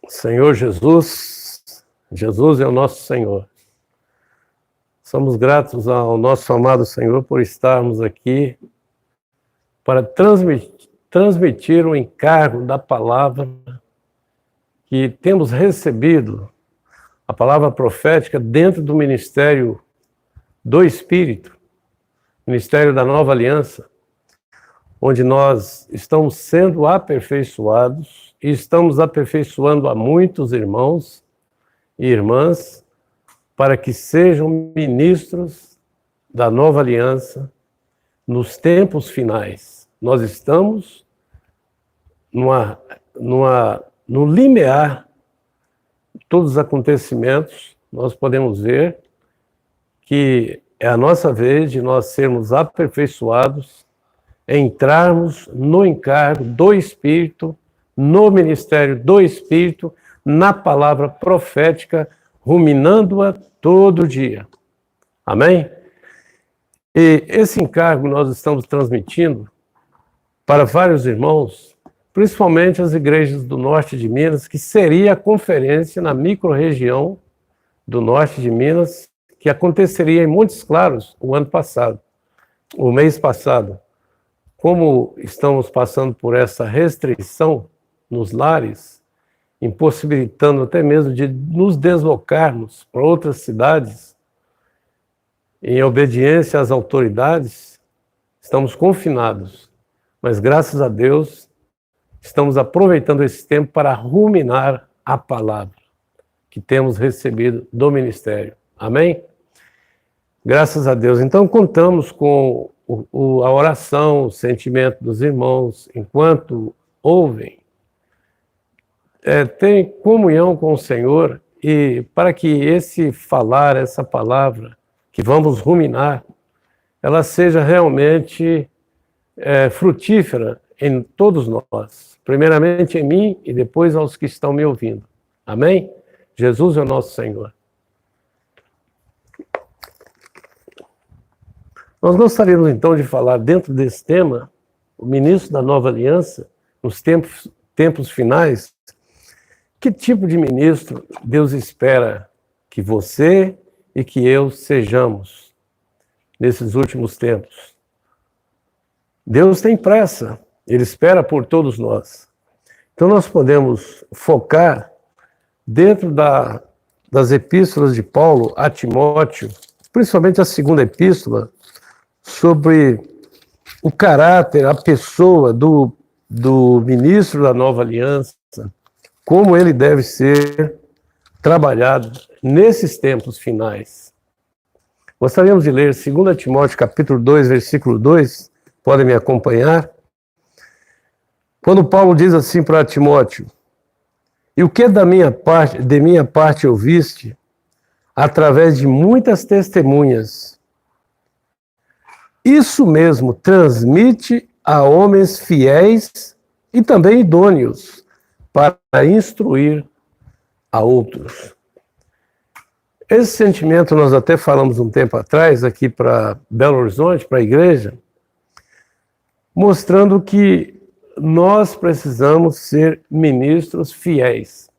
Senhor Jesus, Jesus é o nosso Senhor. Somos gratos ao nosso amado Senhor por estarmos aqui para transmitir o encargo da palavra que temos recebido, a palavra profética dentro do ministério do Espírito, ministério da Nova Aliança, onde nós estamos sendo aperfeiçoados e estamos aperfeiçoando a muitos irmãos e irmãs para que sejam ministros da Nova Aliança nos tempos finais. Nós estamos no limiar de todos os acontecimentos. Nós podemos ver que é a nossa vez de nós sermos aperfeiçoados, entrarmos no encargo do Espírito, no ministério do Espírito, na palavra profética, ruminando-a todo dia. Amém? E esse encargo nós estamos transmitindo para vários irmãos, principalmente as igrejas do norte de Minas, que seria a conferência na microrregião do norte de Minas, que aconteceria em Montes Claros o mês passado. Como estamos passando por essa restrição nos lares, impossibilitando até mesmo de nos deslocarmos para outras cidades, em obediência às autoridades, estamos confinados. Mas graças a Deus, estamos aproveitando esse tempo para ruminar a palavra que temos recebido do ministério. Amém? Graças a Deus. Então, contamos com a oração, o sentimento dos irmãos, enquanto ouvem, tem comunhão com o Senhor, e para que essa palavra que vamos ruminar, ela seja realmente frutífera em todos nós, primeiramente em mim e depois aos que estão me ouvindo. Amém? Jesus é o nosso Senhor. Nós gostaríamos então de falar dentro desse tema, o ministro da Nova Aliança, nos tempos finais. Que tipo de ministro Deus espera que você e que eu sejamos nesses últimos tempos? Deus tem pressa, Ele espera por todos nós. Então nós podemos focar dentro das epístolas de Paulo a Timóteo, principalmente a segunda epístola, sobre o caráter, a pessoa do ministro da Nova Aliança, como ele deve ser trabalhado nesses tempos finais. Gostaríamos de ler 2 Timóteo capítulo 2, versículo 2, podem me acompanhar? Quando Paulo diz assim para Timóteo: "E o que de minha parte ouviste, através de muitas testemunhas, isso mesmo transmite a homens fiéis e também idôneos, para instruir a outros." Esse sentimento nós até falamos um tempo atrás aqui para Belo Horizonte, para a igreja, mostrando que nós precisamos ser ministros fiéis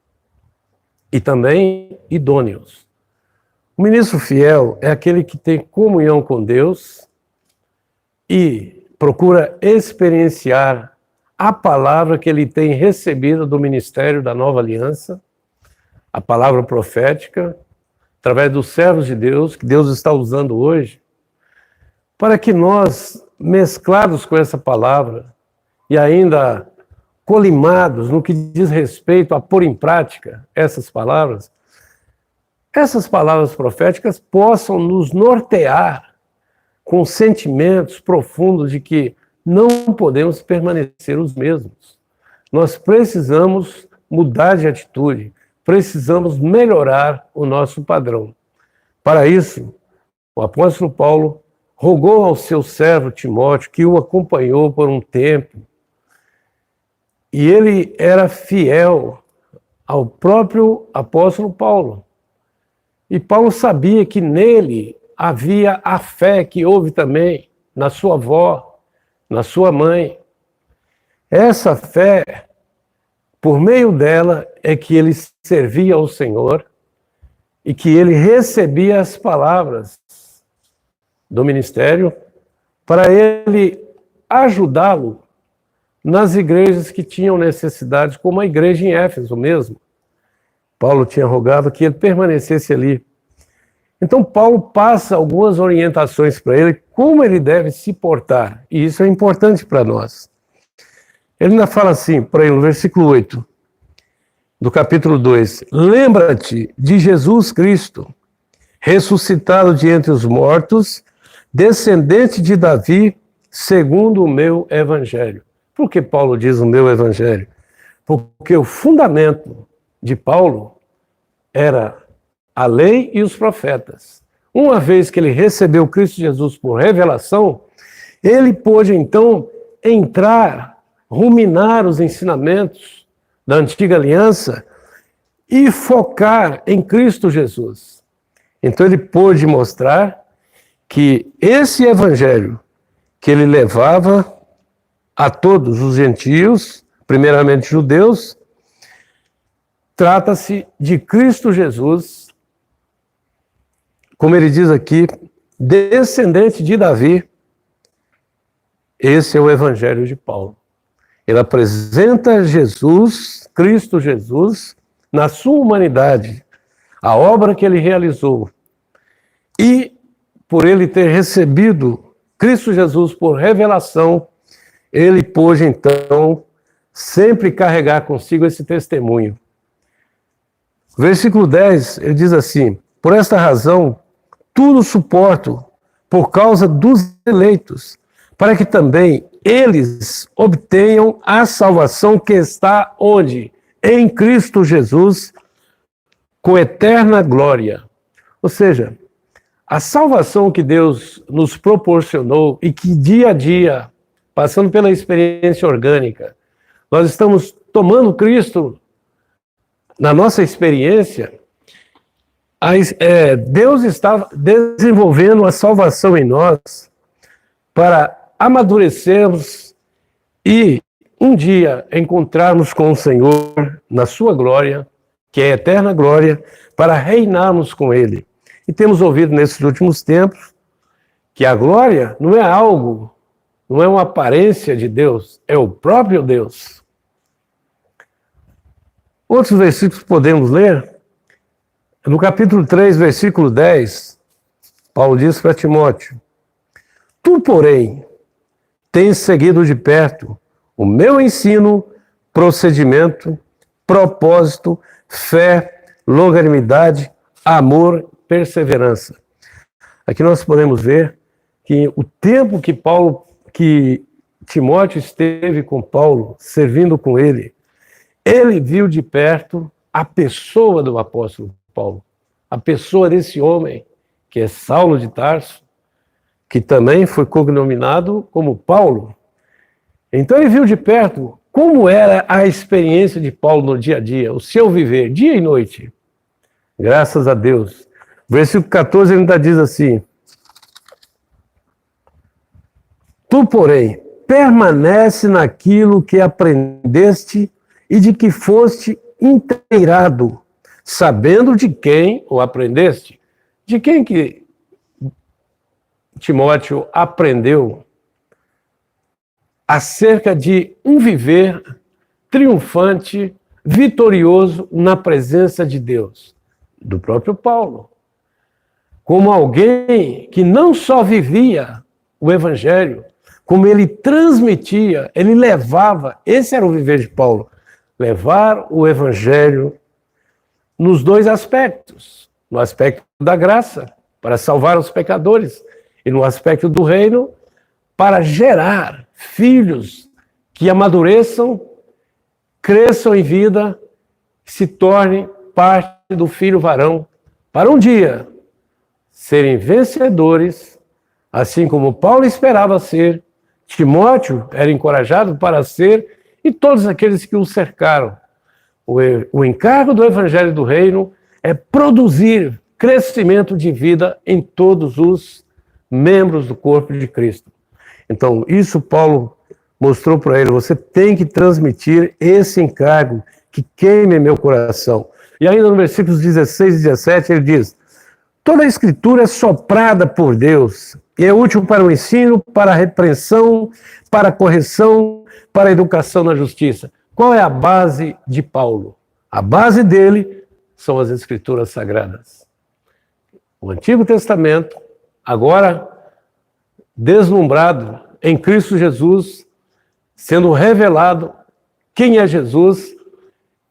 e também idôneos. O ministro fiel é aquele que tem comunhão com Deus e procura experienciar a palavra que ele tem recebido do ministério da Nova Aliança, a palavra profética, através dos servos de Deus, que Deus está usando hoje, para que nós, mesclados com essa palavra e ainda colimados no que diz respeito a pôr em prática essas palavras proféticas possam nos nortear com sentimentos profundos de que não podemos permanecer os mesmos. Nós precisamos mudar de atitude, precisamos melhorar o nosso padrão. Para isso, o apóstolo Paulo rogou ao seu servo Timóteo, que o acompanhou por um tempo, e ele era fiel ao próprio apóstolo Paulo. E Paulo sabia que nele havia a fé que houve também na sua avó, na sua mãe. Essa fé por meio dela é que ele servia ao Senhor e que ele recebia as palavras do ministério para ele ajudá-lo nas igrejas que tinham necessidade, como a igreja em Éfeso mesmo. Paulo tinha rogado que ele permanecesse ali. Então Paulo passa algumas orientações para ele, como ele deve se portar, e isso é importante para nós. Ele ainda fala assim, por aí no versículo 8, do capítulo 2, lembra-te de Jesus Cristo, ressuscitado de entre os mortos, descendente de Davi, segundo o meu evangelho. Por que Paulo diz o meu evangelho? Porque o fundamento de Paulo era a lei e os profetas. Uma vez que ele recebeu Cristo Jesus por revelação, ele pôde então entrar, ruminar os ensinamentos da antiga aliança e focar em Cristo Jesus. Então ele pôde mostrar que esse evangelho que ele levava a todos os gentios, primeiramente judeus, trata-se de Cristo Jesus, como ele diz aqui, descendente de Davi. Esse é o evangelho de Paulo. Ele apresenta Jesus, Cristo Jesus, na sua humanidade, a obra que ele realizou. E, por ele ter recebido Cristo Jesus por revelação, ele pôde, então, sempre carregar consigo esse testemunho. Versículo 10, ele diz assim, por esta razão, tudo suporto por causa dos eleitos, para que também eles obtenham a salvação que está onde? Em Cristo Jesus, com eterna glória. Ou seja, a salvação que Deus nos proporcionou e que dia a dia, passando pela experiência orgânica, nós estamos tomando Cristo na nossa experiência, Deus está desenvolvendo a salvação em nós para amadurecermos e um dia encontrarmos com o Senhor na sua glória, que é a eterna glória, para reinarmos com Ele. E temos ouvido nesses últimos tempos que a glória não é algo, não é uma aparência de Deus, é o próprio Deus. Outros versículos podemos ler. No capítulo 3, versículo 10, Paulo diz para Timóteo, tu, porém, tens seguido de perto o meu ensino, procedimento, propósito, fé, longanimidade, amor, perseverança. Aqui nós podemos ver que o tempo que Timóteo esteve com Paulo, servindo com ele viu de perto a pessoa do apóstolo Paulo, a pessoa desse homem, que é Saulo de Tarso, que também foi cognominado como Paulo. Então ele viu de perto como era a experiência de Paulo no dia a dia, o seu viver, dia e noite. Graças a Deus. Versículo 14 ele ainda diz assim, tu, porém, permanece naquilo que aprendeste e de que foste inteirado, sabendo de quem o aprendeste. De quem que Timóteo aprendeu acerca de um viver triunfante, vitorioso na presença de Deus? Do próprio Paulo. Como alguém que não só vivia o evangelho, como ele transmitia, ele levava, esse era o viver de Paulo, levar o evangelho nos dois aspectos, no aspecto da graça, para salvar os pecadores, e no aspecto do reino, para gerar filhos que amadureçam, cresçam em vida, se tornem parte do filho varão, para um dia serem vencedores, assim como Paulo esperava ser, Timóteo era encorajado para ser, e todos aqueles que o cercaram. O encargo do Evangelho do Reino é produzir crescimento de vida em todos os membros do corpo de Cristo. Então, isso Paulo mostrou para ele: você tem que transmitir esse encargo que queime meu coração. E ainda no versículos 16 e 17 ele diz: toda a escritura é soprada por Deus e é útil para o ensino, para a repreensão, para a correção, para a educação na justiça. Qual é a base de Paulo? A base dele são as escrituras sagradas. O Antigo Testamento, agora deslumbrado em Cristo Jesus, sendo revelado quem é Jesus,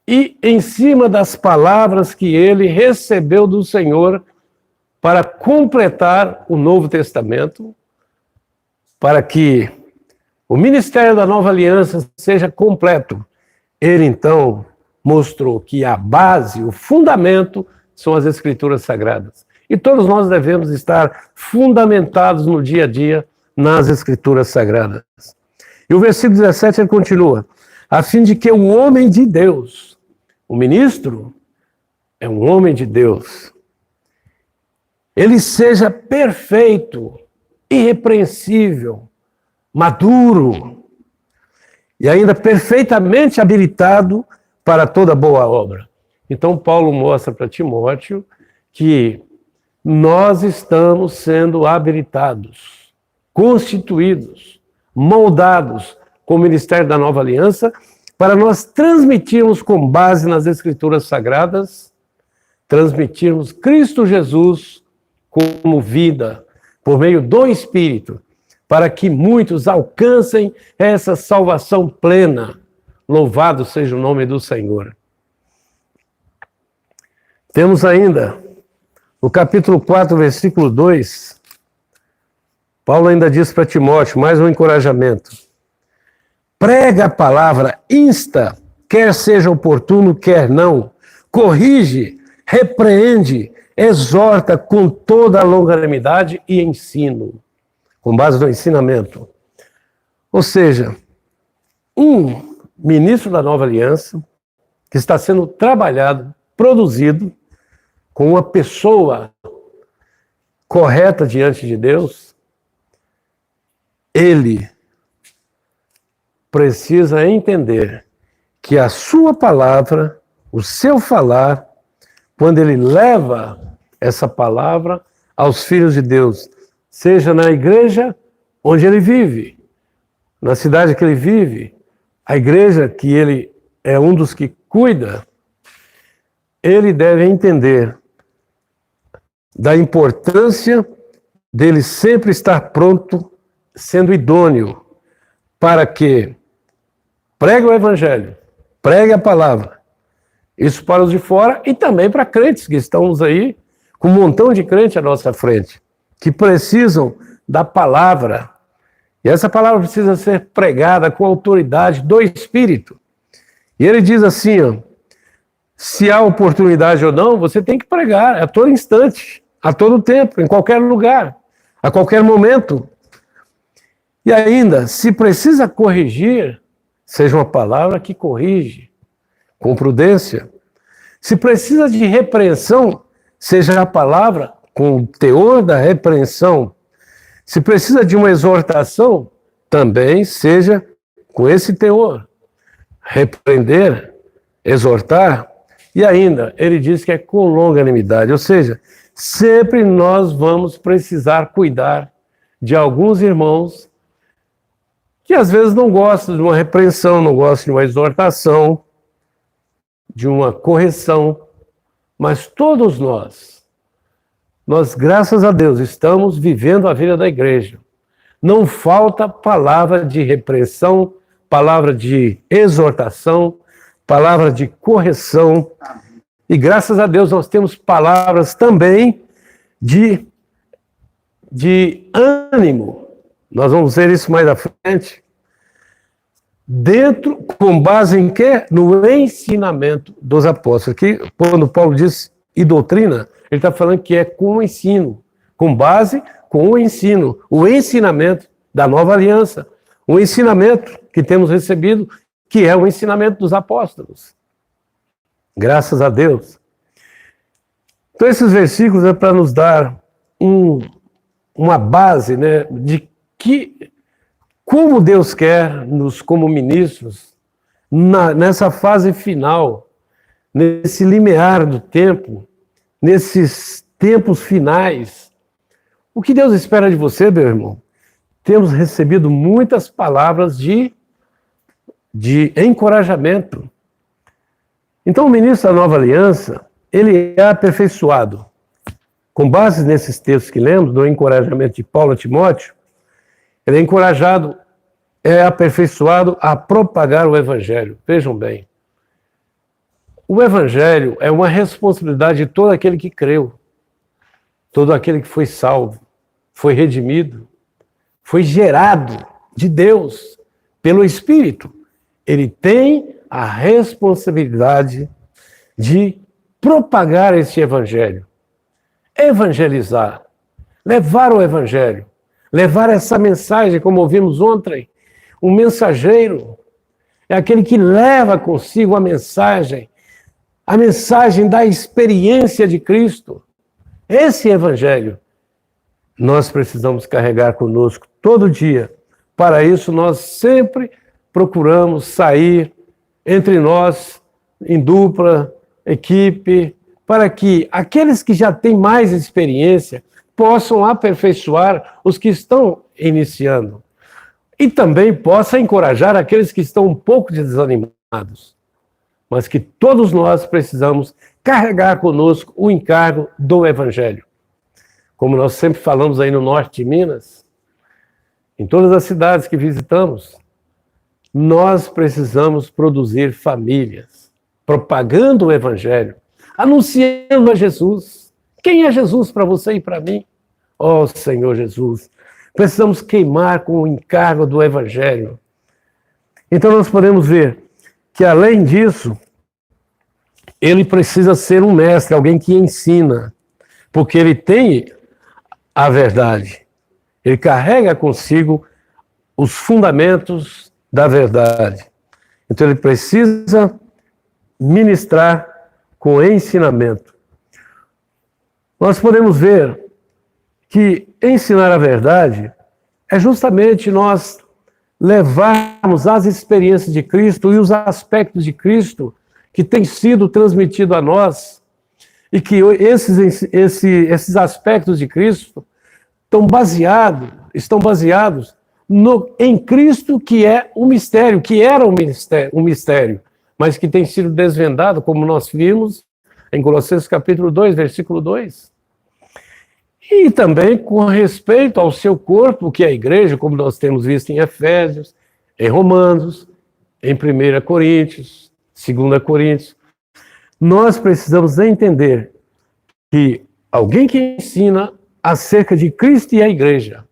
e em cima das palavras que ele recebeu do Senhor para completar o Novo Testamento, para que o ministério da Nova Aliança seja completo. Ele então mostrou que a base, o fundamento, são as Escrituras Sagradas. E todos nós devemos estar fundamentados no dia a dia nas Escrituras Sagradas. E o versículo 17 ele continua: a fim de que o homem de Deus, o ministro é um homem de Deus, ele seja perfeito, irrepreensível, maduro e ainda perfeitamente habilitado para toda boa obra. Então Paulo mostra para Timóteo que nós estamos sendo habilitados, constituídos, moldados com o ministério da Nova Aliança para nós transmitirmos com base nas Escrituras Sagradas, transmitirmos Cristo Jesus como vida, por meio do Espírito, para que muitos alcancem essa salvação plena. Louvado seja o nome do Senhor. Temos ainda, no capítulo 4, versículo 2, Paulo ainda diz para Timóteo, mais um encorajamento: prega a palavra, insta, quer seja oportuno, quer não, corrige, repreende, exorta com toda a longanimidade e ensino, com base no ensinamento. Ou seja, um ministro da Nova Aliança que está sendo trabalhado, produzido, com uma pessoa correta diante de Deus, ele precisa entender que a sua palavra, o seu falar, quando ele leva essa palavra aos filhos de Deus, seja na igreja onde ele vive, na cidade que ele vive, a igreja que ele é um dos que cuida, ele deve entender da importância dele sempre estar pronto, sendo idôneo, para que pregue o evangelho, pregue a palavra. Isso para os de fora e também para crentes que estamos aí, com um montão de crentes à nossa frente, que precisam da palavra. E essa palavra precisa ser pregada com autoridade do Espírito. E ele diz assim, ó, se há oportunidade ou não, você tem que pregar a todo instante, a todo tempo, em qualquer lugar, a qualquer momento. E ainda, se precisa corrigir, seja uma palavra que corrige, com prudência. Se precisa de repreensão, seja a palavra com o teor da repreensão. Se precisa de uma exortação, também seja com esse teor. Repreender, exortar, e ainda, ele diz que é com longanimidade, ou seja, sempre nós vamos precisar cuidar de alguns irmãos que às vezes não gostam de uma repreensão, não gostam de uma exortação, de uma correção, mas todos nós, graças a Deus, estamos vivendo a vida da igreja. Não falta palavra de repreensão, palavra de exortação, palavra de correção. E graças a Deus nós temos palavras também de ânimo. Nós vamos ver isso mais à frente. Dentro, com base em quê? No ensinamento dos apóstolos. Aqui, quando Paulo diz e doutrina, ele está falando que é com o ensino, com base com o ensino, o ensinamento da nova aliança, o ensinamento que temos recebido, que é o ensinamento dos apóstolos. Graças a Deus. Então, esses versículos é para nos dar uma base, né, de como Deus quer nos, como ministros, nessa fase final, nesse limiar do tempo, nesses tempos finais. O que Deus espera de você, meu irmão? Temos recebido muitas palavras de encorajamento. Então, o ministro da Nova Aliança, ele é aperfeiçoado. Com base nesses textos que lemos, do encorajamento de Paulo a Timóteo, ele é encorajado, é aperfeiçoado a propagar o Evangelho. Vejam bem, o Evangelho é uma responsabilidade de todo aquele que creu, todo aquele que foi salvo, foi redimido, foi gerado de Deus pelo Espírito. Ele tem a responsabilidade de propagar esse Evangelho, evangelizar, levar o Evangelho, levar essa mensagem, como ouvimos ontem. O mensageiro é aquele que leva consigo a mensagem da experiência de Cristo. Esse Evangelho nós precisamos carregar conosco todo dia. Para isso, nós sempre procuramos sair entre nós, em dupla, equipe, para que aqueles que já têm mais experiência possam aperfeiçoar os que estão iniciando. E também possa encorajar aqueles que estão um pouco desanimados. Mas que todos nós precisamos carregar conosco o encargo do Evangelho. Como nós sempre falamos aí no norte de Minas, em todas as cidades que visitamos, nós precisamos produzir famílias, propagando o Evangelho, anunciando a Jesus. Quem é Jesus para você e para mim? Ó Senhor Jesus, precisamos queimar com o encargo do Evangelho. Então nós podemos ver que, além disso, ele precisa ser um mestre, alguém que ensina, porque ele tem a verdade. Ele carrega consigo os fundamentos da verdade. Então ele precisa ministrar com ensinamento. Nós podemos ver que ensinar a verdade é justamente nós levarmos as experiências de Cristo e os aspectos de Cristo que têm sido transmitidos a nós, e que esses aspectos de Cristo estão baseados em Cristo, que é o mistério, que era um mistério, mas que tem sido desvendado, como nós vimos em Colossenses capítulo 2, versículo 2. E também com respeito ao seu corpo, que é a igreja, como nós temos visto em Efésios, em Romanos, em 1 Coríntios, 2 Coríntios. Nós precisamos entender que alguém que ensina acerca de Cristo e a igreja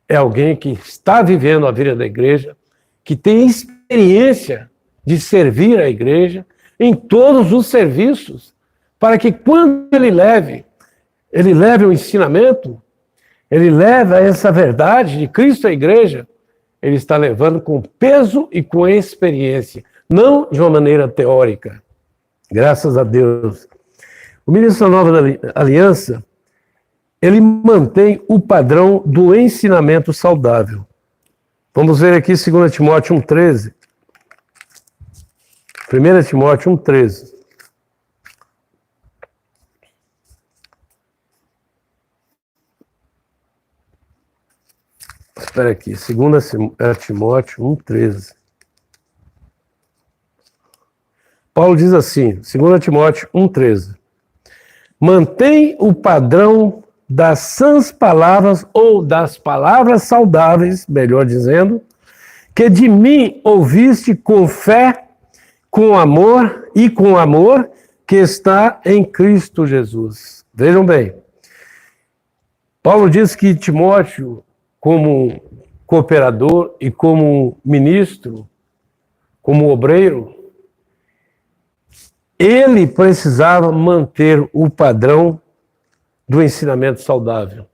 é alguém que está vivendo a vida da igreja, que tem experiência de servir a igreja em todos os serviços, para que quando ele leve o ensinamento, ele leva essa verdade de Cristo à igreja, ele está levando com peso e com experiência, não de uma maneira teórica. Graças a Deus. O ministro da Nova Aliança, ele mantém o padrão do ensinamento saudável. Vamos ver aqui 2 Timóteo 1,13. 1 Timóteo 1,13. Espera aqui, 2 Timóteo 1,13. Paulo diz assim, 2 Timóteo 1,13. Mantém o padrão das sãs palavras, ou das palavras saudáveis, melhor dizendo, que de mim ouviste com fé, com amor que está em Cristo Jesus. Vejam bem, Paulo diz que Timóteo, como cooperador e como ministro, como obreiro, ele precisava manter o padrão do ensinamento saudável.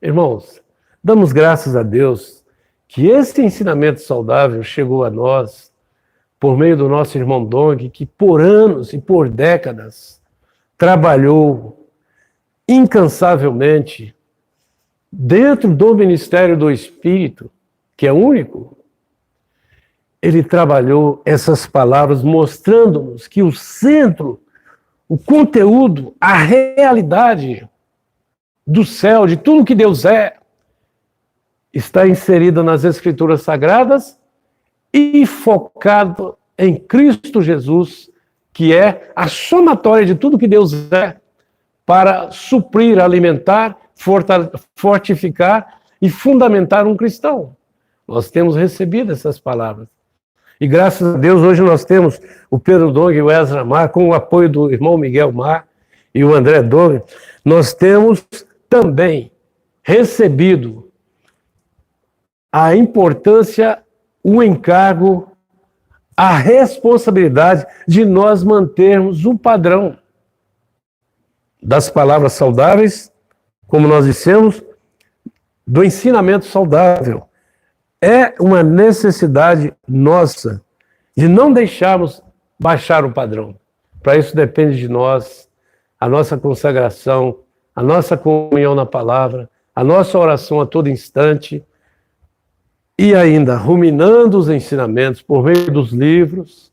Irmãos, damos graças a Deus que esse ensinamento saudável chegou a nós por meio do nosso irmão Dong, que por anos e por décadas trabalhou incansavelmente dentro do ministério do Espírito, que é único, ele trabalhou essas palavras mostrando-nos que o centro, o conteúdo, a realidade do céu, de tudo que Deus é, está inserida nas Escrituras Sagradas e focado em Cristo Jesus, que é a somatória de tudo que Deus é, para suprir, alimentar, fortificar e fundamentar um cristão. Nós temos recebido essas palavras. E graças a Deus, hoje nós temos o Pedro Dong e o Ezra Mar, com o apoio do irmão Miguel Mar e o André Dong, nós temos também recebido a importância, o encargo, a responsabilidade de nós mantermos um padrão das palavras saudáveis, como nós dissemos, do ensinamento saudável. É uma necessidade nossa de não deixarmos baixar o padrão. Para isso depende de nós, a nossa consagração, a nossa comunhão na palavra, a nossa oração a todo instante, e ainda ruminando os ensinamentos por meio dos livros,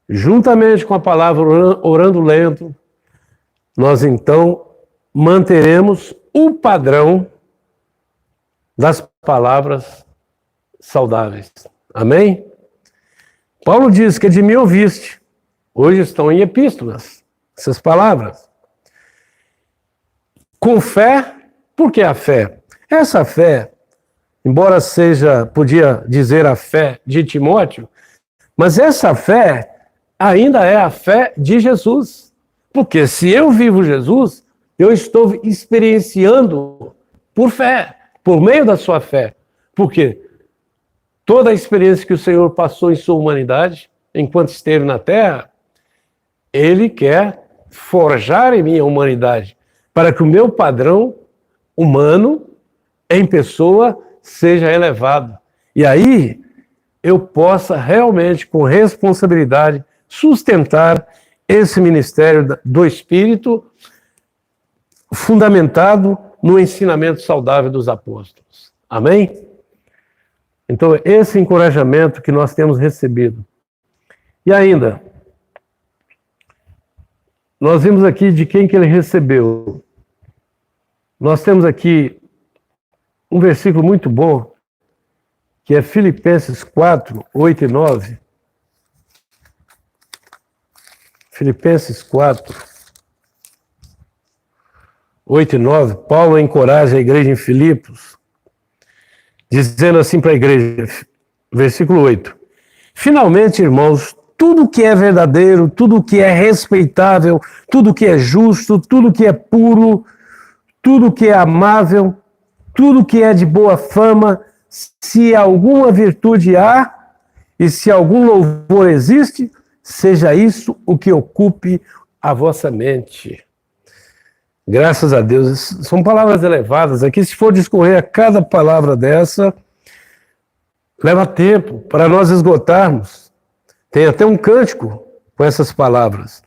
juntamente com a palavra, orando lento, nós então manteremos o padrão das palavras saudáveis. Amém? Paulo diz que de mim ouviste. Hoje estão em epístolas essas palavras. Com fé, por que a fé? Essa fé, embora podia dizer a fé de Timóteo, mas essa fé ainda é a fé de Jesus. Porque se eu vivo Jesus, eu estou experienciando por fé, por meio da sua fé. Porque toda a experiência que o Senhor passou em sua humanidade, enquanto esteve na Terra, Ele quer forjar em mim a humanidade, para que o meu padrão humano, em pessoa, seja elevado. E aí, eu possa realmente, com responsabilidade, sustentar esse ministério do Espírito, fundamentado no ensinamento saudável dos apóstolos. Amém? Então, esse encorajamento que nós temos recebido. E ainda, nós vimos aqui de quem que ele recebeu. Nós temos aqui um versículo muito bom, que é Filipenses 4, 8 e 9. Filipenses 4, 8 e 9, Paulo encoraja a igreja em Filipos, dizendo assim para a igreja, versículo 8, finalmente, irmãos, tudo que é verdadeiro, tudo que é respeitável, tudo que é justo, tudo que é puro, tudo que é amável, tudo que é de boa fama, se alguma virtude há e se algum louvor existe, seja isso o que ocupe a vossa mente. Graças a Deus, são palavras elevadas. Aqui, se for discorrer a cada palavra dessa, leva tempo para nós esgotarmos. Tem até um cântico com essas palavras.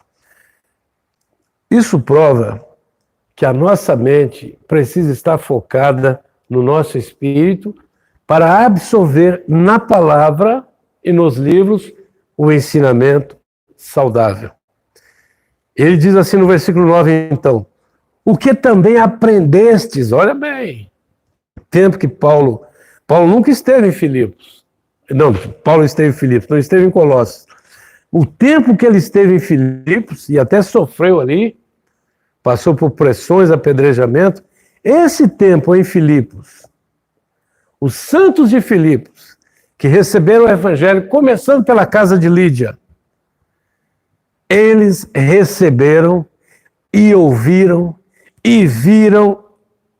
Isso prova que a nossa mente precisa estar focada no nosso espírito para absorver na palavra e nos livros o ensinamento saudável. Ele diz assim no versículo 9, então, o que também aprendestes, olha bem, o tempo que Paulo nunca esteve em Filipos, não, Paulo esteve em Filipos, não esteve em Colossos, o tempo que ele esteve em Filipos, e até sofreu ali, passou por pressões, apedrejamento, esse tempo em Filipos, os santos de Filipos, que receberam o evangelho, começando pela casa de Lídia, eles receberam e ouviram e viram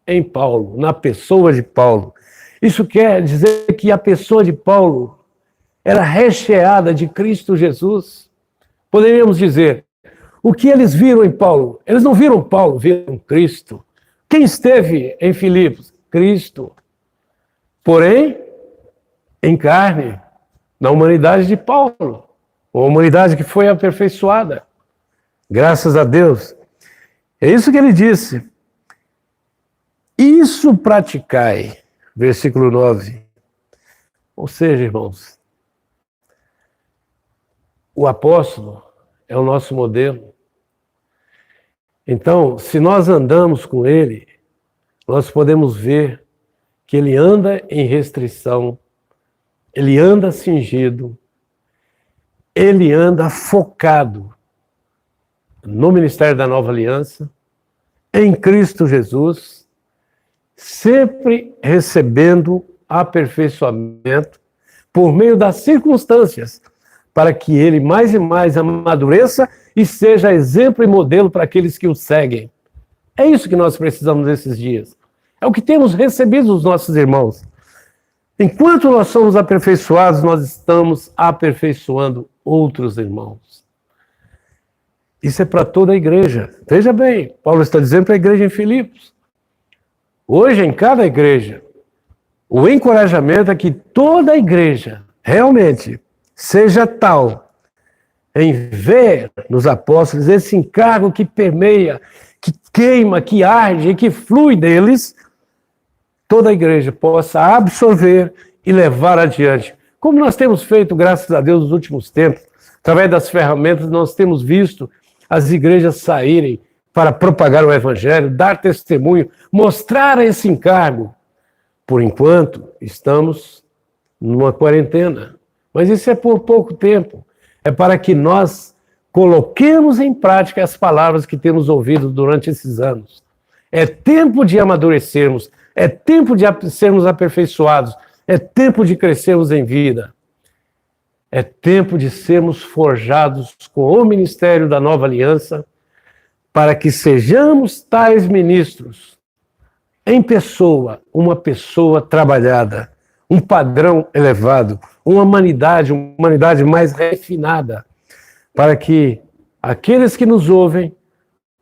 em Paulo, na pessoa de Paulo. Isso quer dizer que a pessoa de Paulo era recheada de Cristo Jesus. Poderíamos dizer, o que eles viram em Paulo? Eles não viram Paulo, viram Cristo. Quem esteve em Filipos? Cristo. Porém, em carne, na humanidade de Paulo, uma humanidade que foi aperfeiçoada. Graças a Deus. É isso que ele disse. Isso praticai, versículo 9, Ou seja, irmãos, o apóstolo é o nosso modelo. Então, se nós andamos com ele, nós podemos ver que ele anda em restrição, ele anda cingido, ele anda focado no ministério da Nova Aliança, em Cristo Jesus, sempre recebendo aperfeiçoamento por meio das circunstâncias, para que ele mais e mais amadureça e seja exemplo e modelo para aqueles que o seguem. É isso que nós precisamos nesses dias. É o que temos recebido dos nossos irmãos. Enquanto nós somos aperfeiçoados, nós estamos aperfeiçoando outros irmãos. Isso é para toda a igreja. Veja bem, Paulo está dizendo para a igreja em Filipos. Hoje, em cada igreja, o encorajamento é que toda a igreja realmente seja tal em ver nos apóstolos esse encargo que permeia, que queima, que arde e que flui deles, toda a igreja possa absorver e levar adiante. Como nós temos feito, graças a Deus, nos últimos tempos, através das ferramentas, nós temos visto as igrejas saírem para propagar o evangelho, dar testemunho, mostrar esse encargo. Por enquanto, estamos numa quarentena, mas isso é por pouco tempo. É para que nós coloquemos em prática as palavras que temos ouvido durante esses anos. É tempo de amadurecermos, é tempo de sermos aperfeiçoados, é tempo de crescermos em vida. É tempo de sermos forjados com o ministério da Nova Aliança, para que sejamos tais ministros, em pessoa, uma pessoa trabalhada, um padrão elevado, uma humanidade mais refinada, para que aqueles que nos ouvem,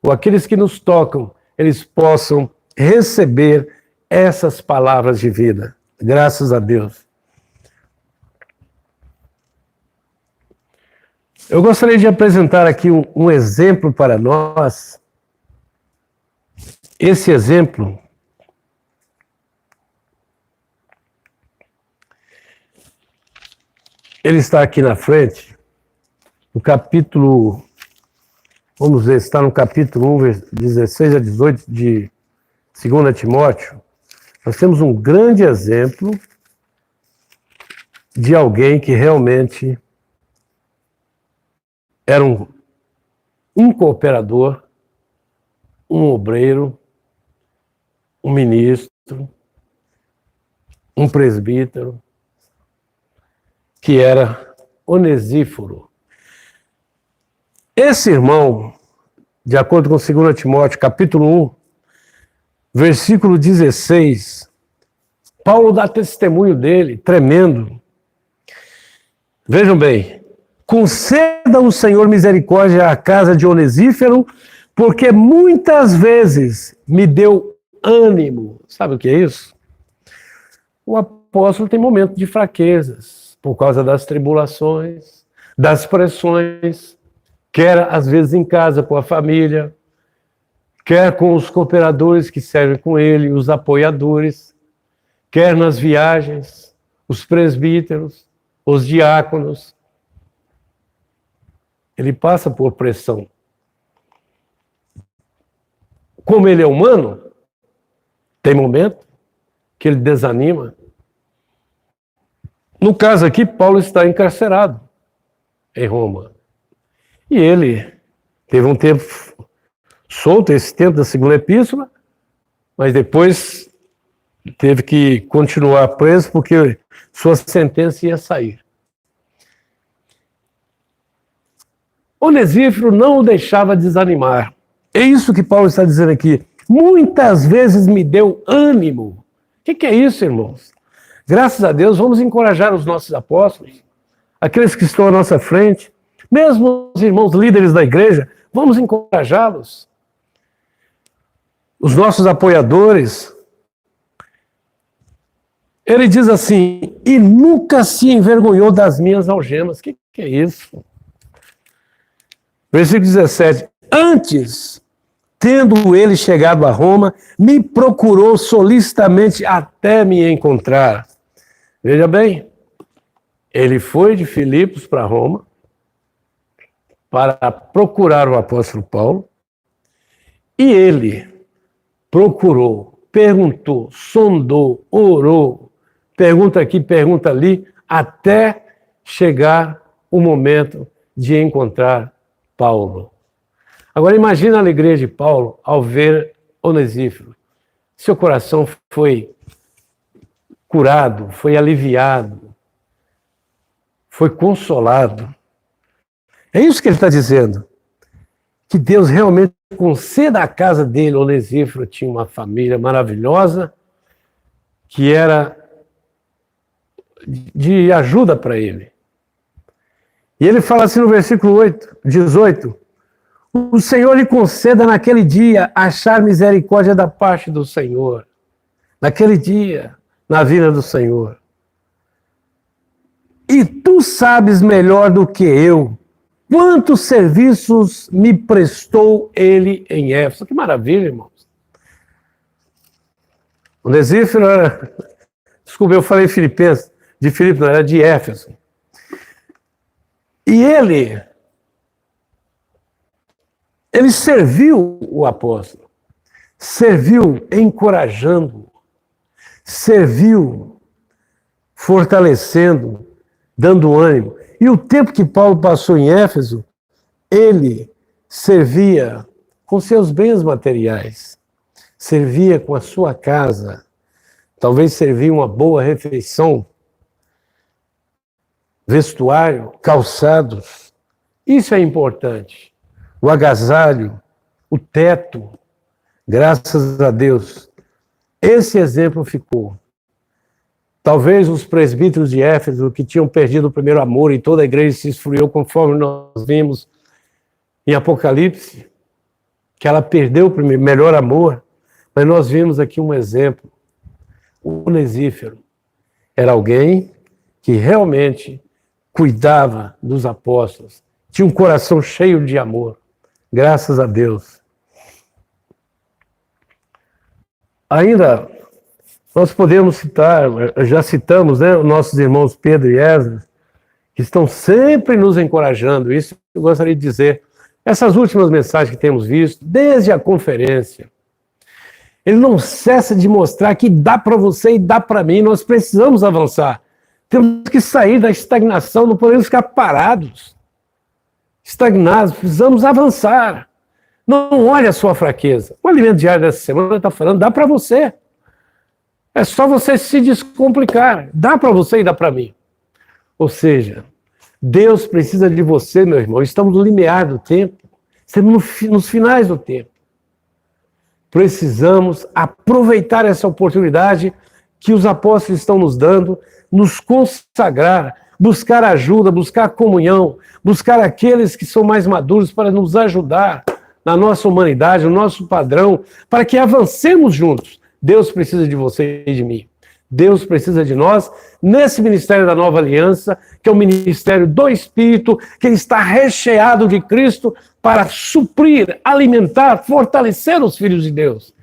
ou aqueles que nos tocam, eles possam receber essas palavras de vida. Graças a Deus. Eu gostaria de apresentar aqui um exemplo para nós. Esse exemplo ele está aqui na frente, no capítulo, vamos ver, está no capítulo 1, 16 a 18 de 2 Timóteo. Nós temos um grande exemplo de alguém que realmente era um cooperador, um obreiro, um ministro, um presbítero, que era Onesíforo. Esse irmão, de acordo com 2 Timóteo, capítulo 1, versículo 16, Paulo dá testemunho dele, tremendo. Vejam bem, conceda o Senhor misericórdia à casa de Onesíforo, porque muitas vezes me deu ânimo. Sabe o que é isso? O apóstolo tem momentos de fraquezas, por causa das tribulações, das pressões, quer às vezes em casa com a família, quer com os cooperadores que servem com ele, os apoiadores, quer nas viagens, os presbíteros, os diáconos. Ele passa por pressão. Como ele é humano, tem momento que ele desanima. No caso aqui, Paulo está encarcerado em Roma. E ele teve um tempo solto, esse tempo da segunda epístola, mas depois teve que continuar preso porque sua sentença ia sair. Onesíforo não o deixava desanimar. É isso que Paulo está dizendo aqui. Muitas vezes me deu ânimo. O que é isso, irmãos? Graças a Deus, vamos encorajar os nossos apóstolos, aqueles que estão à nossa frente, mesmo os irmãos líderes da igreja, vamos encorajá-los. Os nossos apoiadores. Ele diz assim, e nunca se envergonhou das minhas algemas. O que é isso? Versículo 17. Antes, tendo ele chegado a Roma, me procurou solicitamente até me encontrar. Veja bem, Ele foi de Filipos para Roma para procurar o apóstolo Paulo, e ele procurou, perguntou, sondou, orou, pergunta aqui, pergunta ali, até chegar o momento de encontrar Paulo. Agora imagina a alegria de Paulo ao ver Onesíforo. Seu coração foi curado, foi aliviado, foi consolado. É isso que ele está dizendo. Que Deus realmente conceda à casa dele. Onesíforo tinha uma família maravilhosa, que era de ajuda para ele. E ele fala assim no versículo 18: o Senhor lhe conceda naquele dia achar misericórdia da parte do Senhor. Naquele dia, na vinda do Senhor. E tu sabes melhor do que eu quantos serviços me prestou ele em Éfeso. Que maravilha, irmãos. Onesíforo era... Desculpa, eu falei Filipenses. De Filipe, não, era de Éfeso. E ele serviu o apóstolo. Serviu encorajando. Serviu fortalecendo, dando ânimo. E o tempo que Paulo passou em Éfeso, ele servia com seus bens materiais, servia com a sua casa, talvez servia uma boa refeição, vestuário, calçados. Isso é importante. O agasalho, o teto, graças a Deus. Esse exemplo ficou. Talvez os presbíteros de Éfeso, que tinham perdido o primeiro amor e toda a igreja se esfriou, conforme nós vimos em Apocalipse, que ela perdeu o melhor amor, mas nós vimos aqui um exemplo. O Onesíforo era alguém que realmente cuidava dos apóstolos, tinha um coração cheio de amor, graças a Deus. Ainda... Nós podemos citar, já citamos, né, os nossos irmãos Pedro e Esdras, que estão sempre nos encorajando. Isso eu gostaria de dizer. Essas últimas mensagens que temos visto, desde a conferência, ele não cessa de mostrar que dá para você e dá para mim. Nós precisamos avançar. Temos que sair da estagnação, não podemos ficar parados, estagnados, precisamos avançar. Não olhe a sua fraqueza. O alimento diário dessa semana está falando, dá para você. É só você se descomplicar. Dá para você e dá para mim. Ou seja, Deus precisa de você, meu irmão. Estamos no limiar do tempo. Estamos nos finais do tempo. Precisamos aproveitar essa oportunidade que os apóstolos estão nos dando, nos consagrar, buscar ajuda, buscar comunhão, buscar aqueles que são mais maduros para nos ajudar na nossa humanidade, no nosso padrão, para que avancemos juntos. Deus precisa de você e de mim. Deus precisa de nós nesse ministério da Nova Aliança, que é o ministério do Espírito, que está recheado de Cristo para suprir, alimentar, fortalecer os filhos de Deus.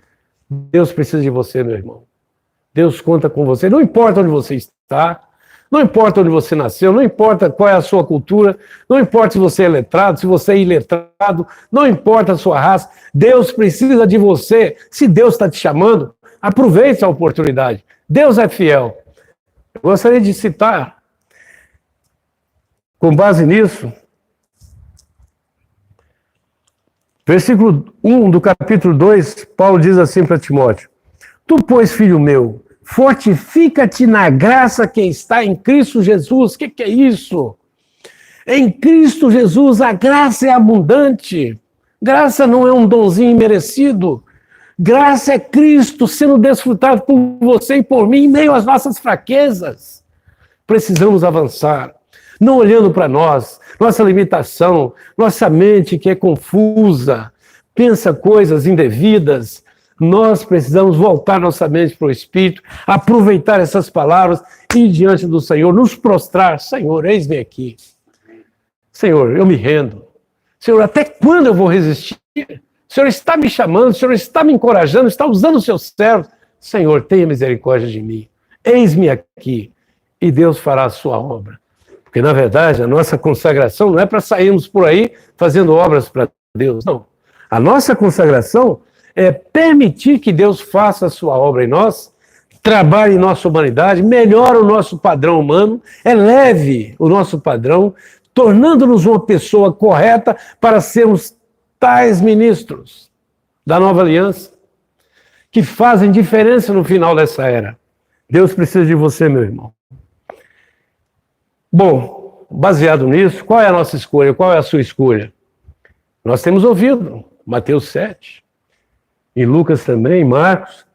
Deus precisa de você, meu irmão. Deus conta com você. Não importa onde você está, não importa onde você nasceu, não importa qual é a sua cultura, não importa se você é letrado, se você é iletrado, não importa a sua raça. Deus precisa de você. Se Deus está te chamando, aproveite a oportunidade. Deus é fiel. Eu gostaria de citar, com base nisso, versículo 1 do capítulo 2, Paulo diz assim para Timóteo: Tu, pois, filho meu, fortifica-te na graça que está em Cristo Jesus. O que é isso? Em Cristo Jesus a graça é abundante. Graça não é um donzinho imerecido. Graça é Cristo sendo desfrutado por você e por mim em meio às nossas fraquezas. Precisamos avançar, não olhando para nós, nossa limitação, nossa mente que é confusa, pensa coisas indevidas. Nós precisamos voltar nossa mente para o Espírito, aproveitar essas palavras e ir diante do Senhor, nos prostrar. Senhor, eis-me aqui. Senhor, eu me rendo. Senhor, até quando eu vou resistir? O Senhor está me chamando, o Senhor está me encorajando, está usando os seus servos. Senhor, tenha misericórdia de mim. Eis-me aqui. E Deus fará a sua obra. Porque, na verdade, a nossa consagração não é para sairmos por aí fazendo obras para Deus, não. A nossa consagração é permitir que Deus faça a sua obra em nós, trabalhe em nossa humanidade, melhore o nosso padrão humano, eleve o nosso padrão, tornando-nos uma pessoa correta para sermos tais ministros da nova aliança, que fazem diferença no final dessa era. Deus precisa de você, meu irmão. Bom, baseado nisso, qual é a nossa escolha? Qual é a sua escolha? Nós temos ouvido Mateus 7, em Lucas também, em Marcos,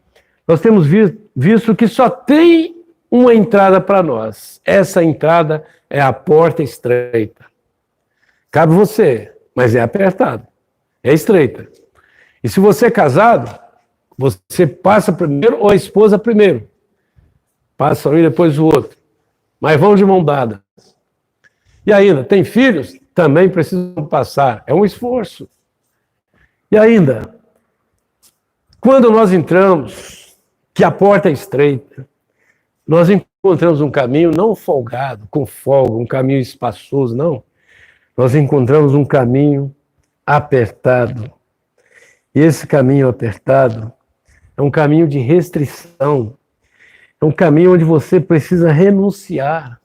nós temos visto que só tem uma entrada para nós. Essa entrada é a porta estreita. Cabe você, mas é apertado, é estreita. E se você é casado, você passa primeiro ou a esposa primeiro. Passa um e depois o outro. Mas vão de mão dada. E ainda, tem filhos? Também precisam passar. É um esforço. E ainda, quando nós entramos, que a porta é estreita, nós encontramos um caminho não folgado, com folga, um caminho espaçoso, não. Nós encontramos um caminho apertado. E esse caminho apertado é um caminho de restrição. É um caminho onde você precisa renunciar.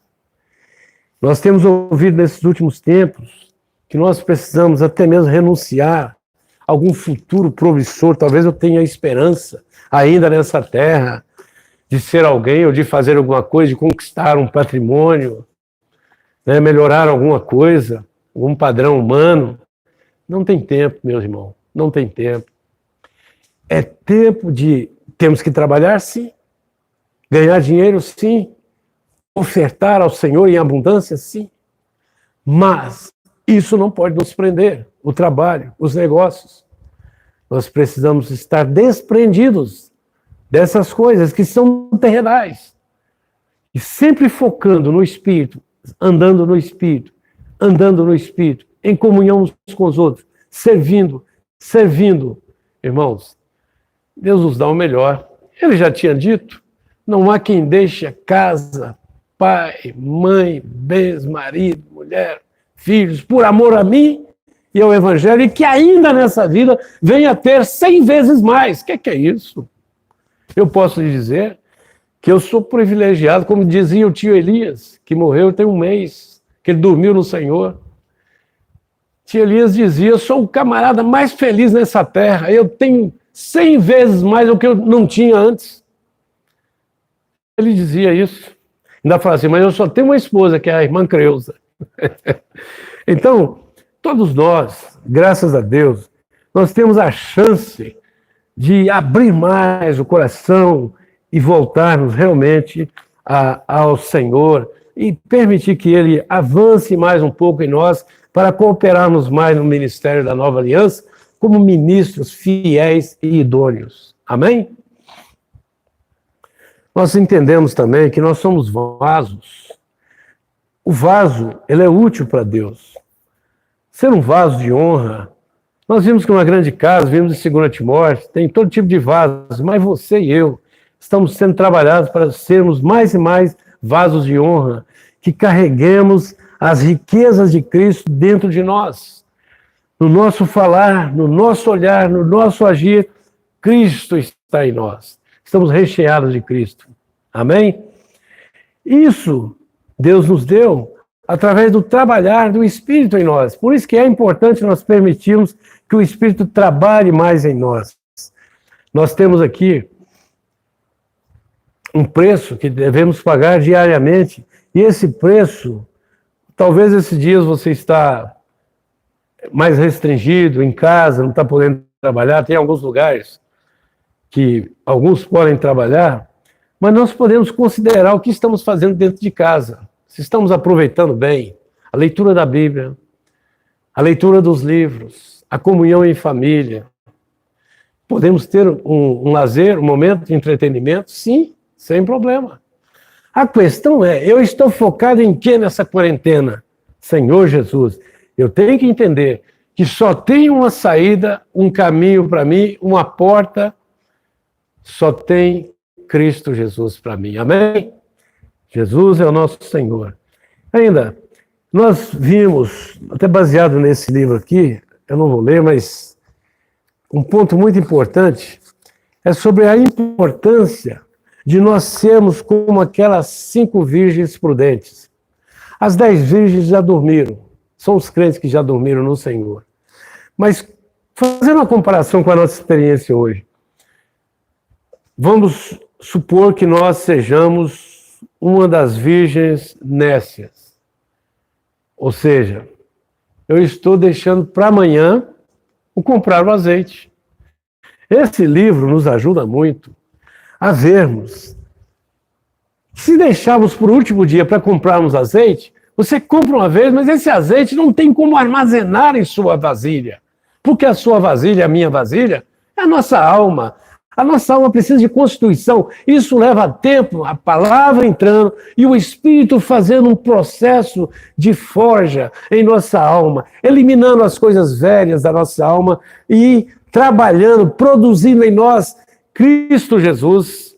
Nós temos ouvido nesses últimos tempos que nós precisamos até mesmo renunciar a algum futuro promissor. Talvez eu tenha esperança ainda nessa terra de ser alguém ou de fazer alguma coisa, de conquistar um patrimônio, né, melhorar alguma coisa, algum padrão humano. Não tem tempo, meus irmãos, não tem tempo. É tempo de... Temos que trabalhar, sim. Ganhar dinheiro, sim. Ofertar ao Senhor em abundância, sim. Mas isso não pode nos prender. O trabalho, os negócios. Nós precisamos estar desprendidos dessas coisas que são terrenais. E sempre focando no Espírito, andando no Espírito, em comunhão uns com os outros, servindo. Irmãos, Deus nos dá o melhor. Ele já tinha dito, não há quem deixe a casa, pai, mãe, bens, marido, mulher, filhos, por amor a mim e ao Evangelho, e que ainda nessa vida venha a ter 100 vezes mais. O que é isso? Eu posso lhe dizer que eu sou privilegiado, como dizia o tio Elias, que morreu tem um mês, que ele dormiu no Senhor. Tio Elias dizia, eu sou o camarada mais feliz nessa terra, eu tenho 100 vezes mais do que eu não tinha antes. Ele dizia isso. Ainda fala assim, mas eu só tenho uma esposa, que é a irmã Creuza. Então, todos nós, graças a Deus, nós temos a chance de abrir mais o coração e voltarmos realmente ao Senhor e permitir que Ele avance mais um pouco em nós para cooperarmos mais no ministério da Nova Aliança como ministros fiéis e idôneos. Amém? Nós entendemos também que nós somos vasos. O vaso, ele é útil para Deus. Ser um vaso de honra. Nós vimos que numa grande casa, vimos em 2 Timóteo, tem todo tipo de vasos, mas você e eu estamos sendo trabalhados para sermos mais e mais vasos de honra, que carreguemos as riquezas de Cristo dentro de nós. No nosso falar, no nosso olhar, no nosso agir, Cristo está em nós. Estamos recheados de Cristo. Amém? Isso Deus nos deu através do trabalhar do Espírito em nós. Por isso que é importante nós permitirmos que o Espírito trabalhe mais em nós. Nós temos aqui um preço que devemos pagar diariamente, e esse preço, talvez esses dias você está mais restringido em casa, não está podendo trabalhar, tem alguns lugares que alguns podem trabalhar, mas nós podemos considerar o que estamos fazendo dentro de casa. Se estamos aproveitando bem a leitura da Bíblia, a leitura dos livros, a comunhão em família. Podemos ter um lazer, um momento de entretenimento? Sim, sem problema. A questão é, eu estou focado em quê nessa quarentena? Senhor Jesus, eu tenho que entender que só tem uma saída, um caminho para mim, uma porta, só tem Cristo Jesus para mim. Amém? Jesus é o nosso Senhor. Ainda, Nós vimos, até baseado nesse livro aqui, eu não vou ler, mas um ponto muito importante é sobre a importância de nós sermos como aquelas 5 virgens prudentes. As 10 virgens já dormiram, são os crentes que já dormiram no Senhor. Mas, fazendo uma comparação com a nossa experiência hoje, vamos supor que nós sejamos uma das virgens nécias. Ou seja, eu estou deixando para amanhã o comprar o azeite. Esse livro nos ajuda muito a vermos. Se deixarmos por último dia para comprarmos azeite, você compra uma vez, mas esse azeite não tem como armazenar em sua vasilha. Porque a sua vasilha, a minha vasilha, é a nossa alma. A nossa alma precisa de constituição. Isso leva tempo, a palavra entrando e o Espírito fazendo um processo de forja em nossa alma, eliminando as coisas velhas da nossa alma e trabalhando, produzindo em nós Cristo Jesus.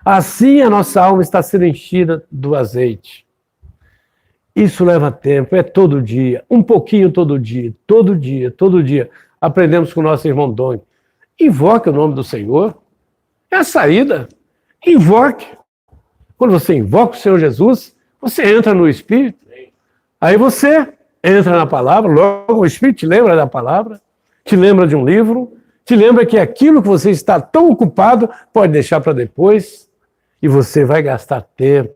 Assim a nossa alma está sendo enchida do azeite. Isso leva tempo, é todo dia, um pouquinho todo dia, todo dia, todo dia. Aprendemos com o nosso irmão Doni. Invoque o nome do Senhor. É a saída. Invoque. Quando você invoca o Senhor Jesus, você entra no Espírito. Aí você entra na palavra, logo o Espírito te lembra da palavra, te lembra de um livro, te lembra que aquilo que você está tão ocupado pode deixar para depois e você vai gastar tempo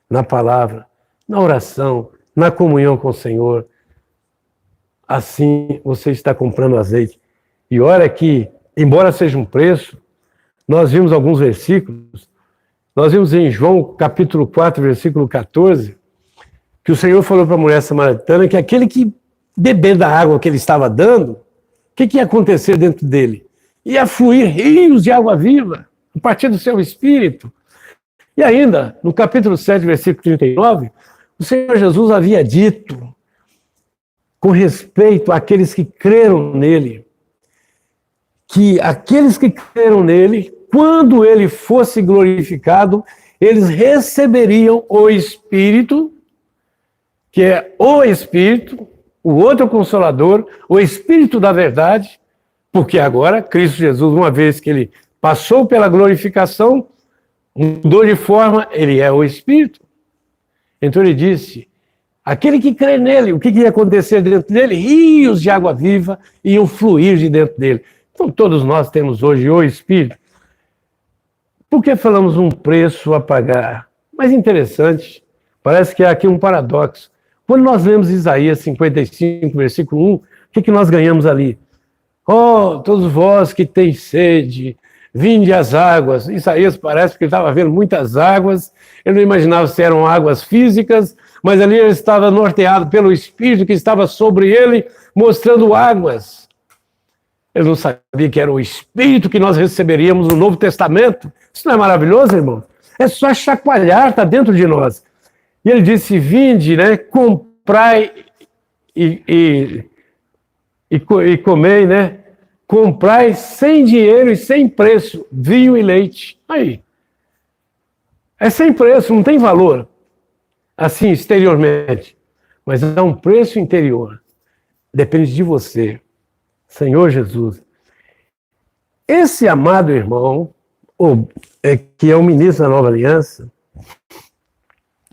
na palavra, na oração, na comunhão com o Senhor. Assim você está comprando azeite. E olha que, embora seja um preço, nós vimos alguns versículos, nós vimos em João capítulo 4, versículo 14, que o Senhor falou para a mulher samaritana que aquele que beber da água que ele estava dando, o que ia acontecer dentro dele? Ia fluir rios de água viva, a partir do seu espírito. E ainda, no capítulo 7, versículo 39, o Senhor Jesus havia dito, com respeito àqueles que creram nele, que aqueles que creram nele, quando ele fosse glorificado, eles receberiam o Espírito, que é o Espírito, o outro Consolador, o Espírito da verdade, porque agora Cristo Jesus, uma vez que ele passou pela glorificação, mudou de forma, ele é o Espírito. Então ele disse, aquele que crê nele, o que ia acontecer dentro dele? Rios de água viva iam fluir de dentro dele. Então todos nós temos hoje o Espírito. Por que falamos um preço a pagar? Mas interessante, parece que há aqui um paradoxo. Quando nós lemos Isaías 55, versículo 1, o que nós ganhamos ali? Oh, todos vós que têm sede, vinde às águas. Isaías parece que ele estava vendo muitas águas, ele não imaginava se eram águas físicas, mas ali ele estava norteado pelo Espírito que estava sobre ele, mostrando águas. Ele não sabia que era o Espírito que nós receberíamos no Novo Testamento. Isso não é maravilhoso, irmão? É só chacoalhar, está dentro de nós. E ele disse, vinde, né, comprai e comei, né? Comprai sem dinheiro e sem preço, vinho e leite. Aí. É sem preço, não tem valor, assim, exteriormente. Mas há um preço interior. Depende de você. Senhor Jesus. Esse amado irmão, que é o ministro da Nova Aliança,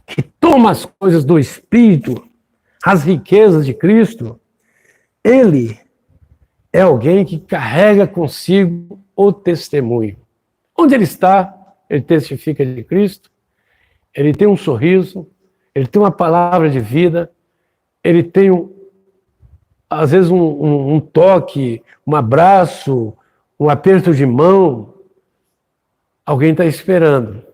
que toma as coisas do Espírito, as riquezas de Cristo, ele é alguém que carrega consigo o testemunho. Onde ele está, ele testifica de Cristo, ele tem um sorriso, ele tem uma palavra de vida, ele tem, às vezes, um toque, um abraço, um aperto de mão. Alguém está esperando.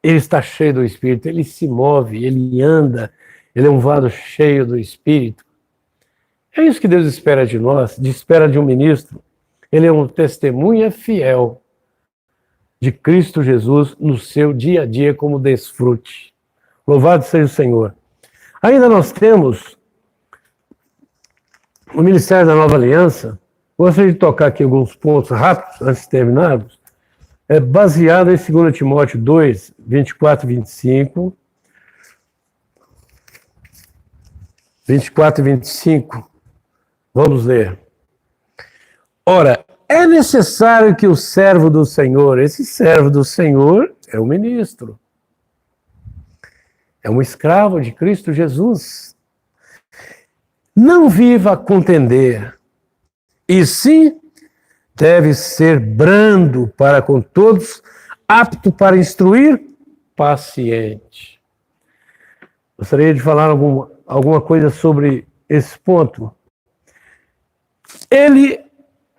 Ele está cheio do Espírito, ele se move, ele anda, ele é um vaso cheio do Espírito. É isso que Deus espera de nós, espera de um ministro. Ele é um testemunha fiel de Cristo Jesus no seu dia a dia como desfrute. Louvado seja o Senhor. Ainda nós temos o Ministério da Nova Aliança. Gostaria de tocar aqui alguns pontos rápidos, antes de terminarmos. É baseado em 2 Timóteo 2, 24 e 25. 24 e 25. Vamos ler. Ora, é necessário que o servo do Senhor, esse servo do Senhor é o ministro, é um escravo de Cristo Jesus, não viva a contender, e sim deve ser brando para com todos, apto para instruir, paciente. Gostaria de falar alguma coisa sobre esse ponto. Ele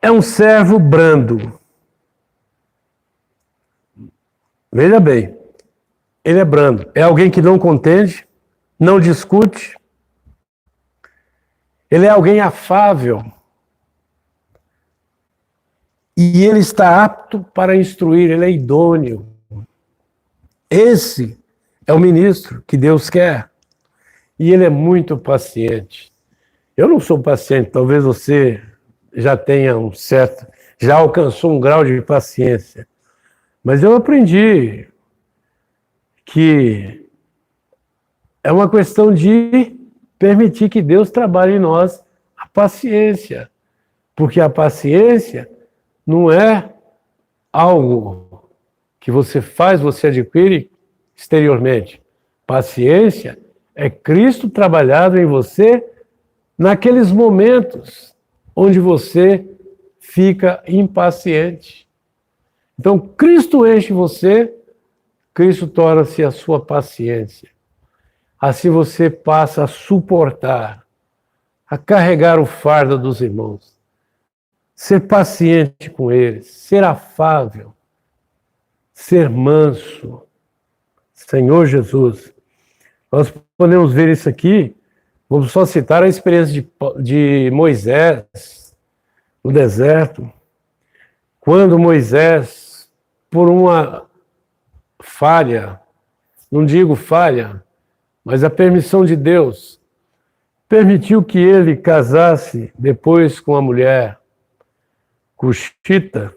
é um servo brando. Veja bem, ele é brando. É alguém que não contende, não discute. Ele é alguém afável. E ele está apto para instruir, ele é idôneo. Esse é o ministro que Deus quer. E ele é muito paciente. Eu não sou paciente, talvez você já tenha já alcançou um grau de paciência. Mas eu aprendi que é uma questão de permitir que Deus trabalhe em nós a paciência. Porque a paciência não é algo que você faz, você adquire exteriormente. Paciência é Cristo trabalhado em você naqueles momentos onde você fica impaciente. Então, Cristo enche você, Cristo torna-se a sua paciência. Assim você passa a suportar, a carregar o fardo dos irmãos, ser paciente com eles, ser afável, ser manso. Senhor Jesus, nós podemos ver isso aqui, vamos só citar a experiência de Moisés no deserto, quando Moisés, por uma falha, não digo falha, mas a permissão de Deus, permitiu que ele casasse depois com a mulher cuxita.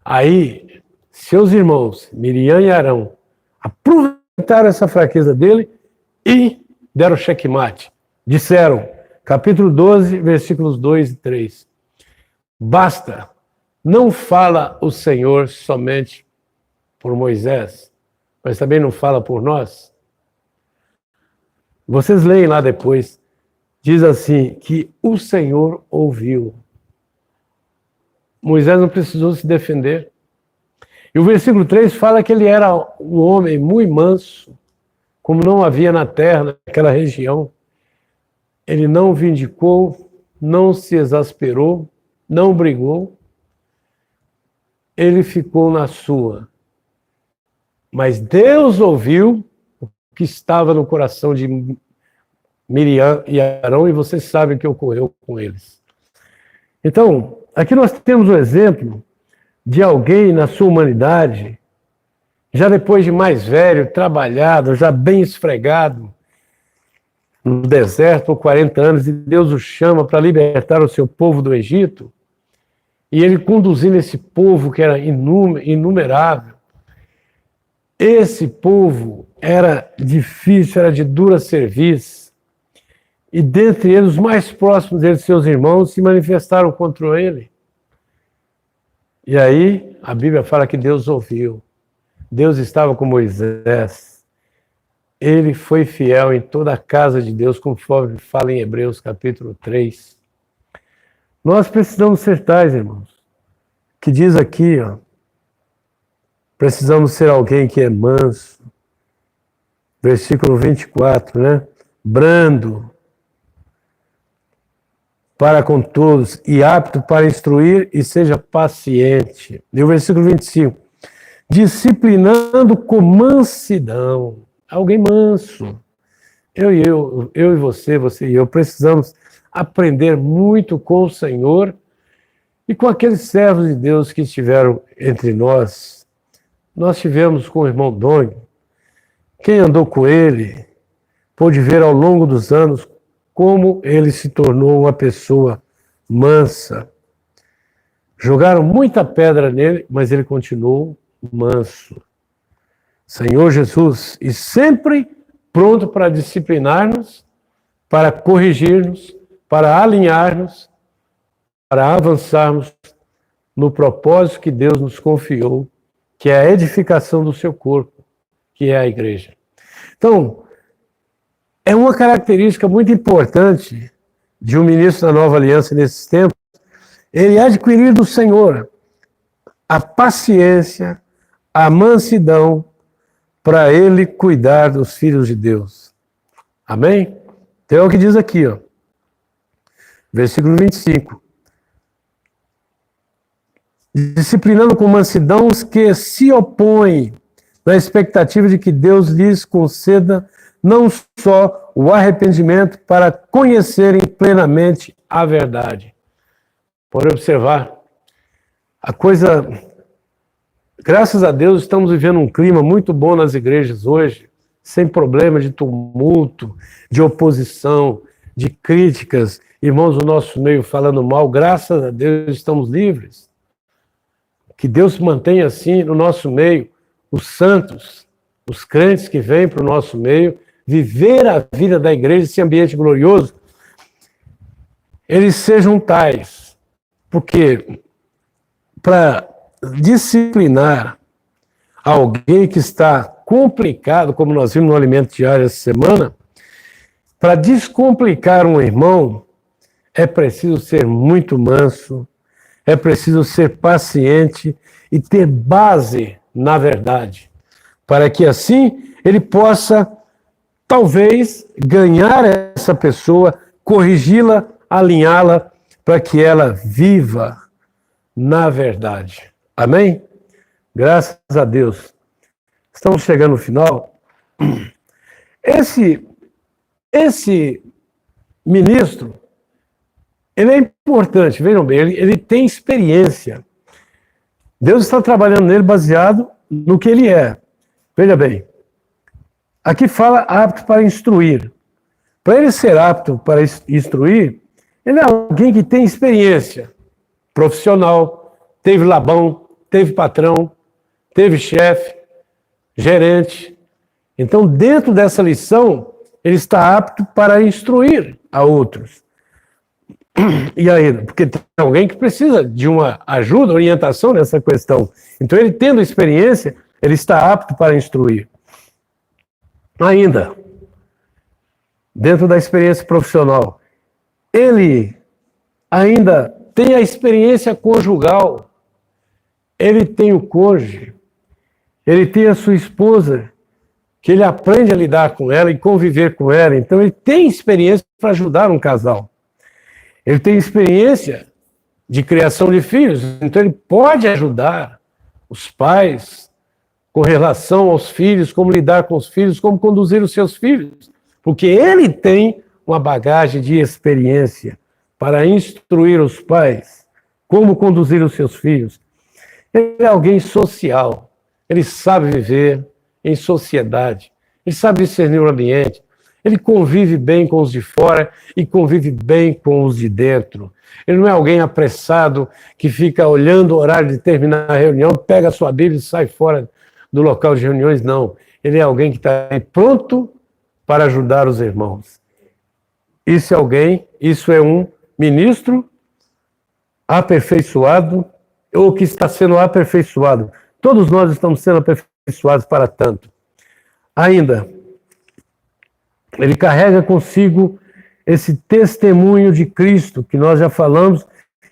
Aí, seus irmãos, Miriam e Arão, aproveitaram essa fraqueza dele e deram checkmate. Disseram, capítulo 12, versículos 2 e 3. Basta, não fala o Senhor somente por Moisés, mas também não fala por nós. Vocês leem lá depois, diz assim, que o Senhor ouviu. Moisés não precisou se defender. E o versículo 3 fala que ele era um homem muito manso, como não havia na terra, naquela região. Ele não vindicou, não se exasperou, não brigou. Ele ficou na sua. Mas Deus ouviu o que estava no coração de Miriam e Arão, e vocês sabem o que ocorreu com eles. Então, aqui nós temos um exemplo de alguém na sua humanidade, já depois de mais velho, trabalhado, já bem esfregado, no deserto por 40 anos, e Deus o chama para libertar o seu povo do Egito, e ele conduzindo esse povo que era inumerável. Esse povo era difícil, era de dura serviço, e dentre eles, os mais próximos dele, seus irmãos, se manifestaram contra ele. E aí, a Bíblia fala que Deus ouviu. Deus estava com Moisés. Ele foi fiel em toda a casa de Deus, conforme fala em Hebreus capítulo 3. Nós precisamos ser tais, irmãos. Que diz aqui, ó, precisamos ser alguém que é manso. Versículo 24, né? Brando para com todos e apto para instruir e seja paciente. E o versículo 25. Disciplinando com mansidão. Alguém manso. Eu e você e eu precisamos aprender muito com o Senhor e com aqueles servos de Deus que estiveram entre nós. Nós tivemos com o irmão Doni. Quem andou com ele pôde ver ao longo dos anos como ele se tornou uma pessoa mansa. Jogaram muita pedra nele, mas ele continuou manso. Senhor Jesus, e sempre pronto para disciplinar-nos, para corrigir-nos, para alinhar-nos, para avançarmos no propósito que Deus nos confiou, que é a edificação do seu corpo, que é a igreja. Então, é uma característica muito importante de um ministro da Nova Aliança nesses tempos, ele adquirir do Senhor a paciência, a mansidão, para ele cuidar dos filhos de Deus. Amém? Então é o que diz aqui, ó. Versículo 25. Disciplinando com mansidão os que se opõem, na expectativa de que Deus lhes conceda não só o arrependimento para conhecerem plenamente a verdade. Pode observar, a coisa, graças a Deus, estamos vivendo um clima muito bom nas igrejas hoje, sem problema de tumulto, de oposição, de críticas, irmãos do nosso meio falando mal, graças a Deus estamos livres. Que Deus mantenha assim no nosso meio os santos, os crentes que vêm para o nosso meio, viver a vida da igreja, esse ambiente glorioso, eles sejam tais, porque para disciplinar alguém que está complicado, como nós vimos no Alimento Diário essa semana, para descomplicar um irmão, é preciso ser muito manso, é preciso ser paciente e ter base na verdade, para que assim ele possa, talvez, ganhar essa pessoa, corrigi-la, alinhá-la, para que ela viva na verdade. Amém? Graças a Deus. Estamos chegando no final. Esse ministro, ele é importante, vejam bem, ele tem experiência. Deus está trabalhando nele baseado no que ele é. Veja bem, aqui fala apto para instruir. Para ele ser apto para instruir, ele é alguém que tem experiência profissional, teve Labão, teve patrão, teve chefe, gerente. Então, dentro dessa lição, ele está apto para instruir a outros. E ainda, porque tem alguém que precisa de uma ajuda, orientação nessa questão. Então, ele tendo experiência, ele está apto para instruir. Ainda, dentro da experiência profissional, ele ainda tem a experiência conjugal, ele tem o cônjuge, ele tem a sua esposa, que ele aprende a lidar com ela e conviver com ela. Então, ele tem experiência para ajudar um casal. Ele tem experiência de criação de filhos, então ele pode ajudar os pais com relação aos filhos, como lidar com os filhos, como conduzir os seus filhos, porque ele tem uma bagagem de experiência para instruir os pais como conduzir os seus filhos. Ele é alguém social, ele sabe viver em sociedade, ele sabe discernir o ambiente, ele convive bem com os de fora e convive bem com os de dentro. Ele não é alguém apressado que fica olhando o horário de terminar a reunião, pega a sua Bíblia e sai fora do local de reuniões, não. Ele é alguém que está pronto para ajudar os irmãos. Isso é um ministro aperfeiçoado ou que está sendo aperfeiçoado. Todos nós estamos sendo aperfeiçoados para tanto. Ainda, ele carrega consigo esse testemunho de Cristo, que nós já falamos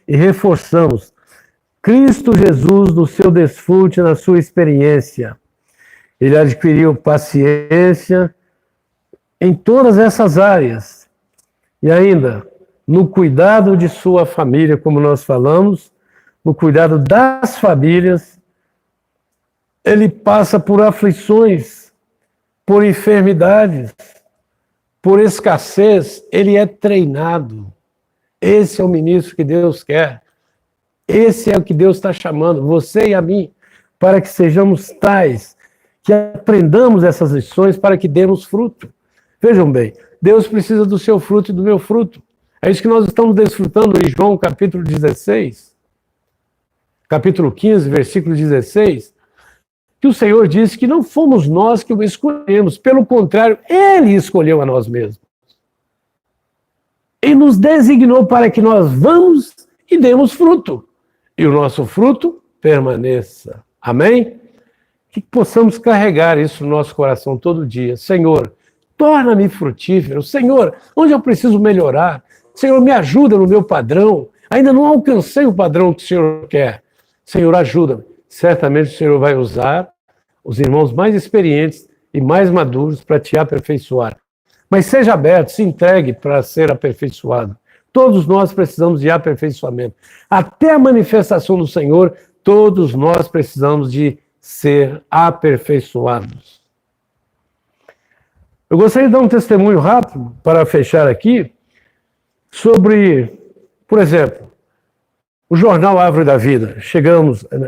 e reforçamos. Cristo Jesus, no seu desfrute, na sua experiência. Ele adquiriu paciência em todas essas áreas. E ainda, no cuidado de sua família, como nós falamos, no cuidado das famílias, ele passa por aflições, por enfermidades, por escassez, ele é treinado. Esse é o ministro que Deus quer. Esse é o que Deus está chamando, você e a mim, para que sejamos tais, que aprendamos essas lições para que demos fruto. Vejam bem, Deus precisa do seu fruto e do meu fruto. É isso que nós estamos desfrutando em João capítulo 16, capítulo 15, versículo 16, que o Senhor disse que não fomos nós que o escolhemos, pelo contrário, Ele escolheu a nós mesmos. e nos designou para que nós vamos e demos fruto, e o nosso fruto permaneça. Amém? Que possamos carregar isso no nosso coração todo dia. Senhor, torna-me frutífero. Senhor, onde eu preciso melhorar? Senhor, me ajuda no meu padrão. Ainda não alcancei o padrão que o Senhor quer. Senhor, ajuda-me. Certamente o Senhor vai usar os irmãos mais experientes e mais maduros para te aperfeiçoar. Mas seja aberto, se entregue para ser aperfeiçoado. Todos nós precisamos de aperfeiçoamento. Até a manifestação do Senhor, todos nós precisamos de ser aperfeiçoados. Eu gostaria de dar um testemunho rápido, para fechar aqui, sobre, por exemplo, o jornal Árvore da Vida.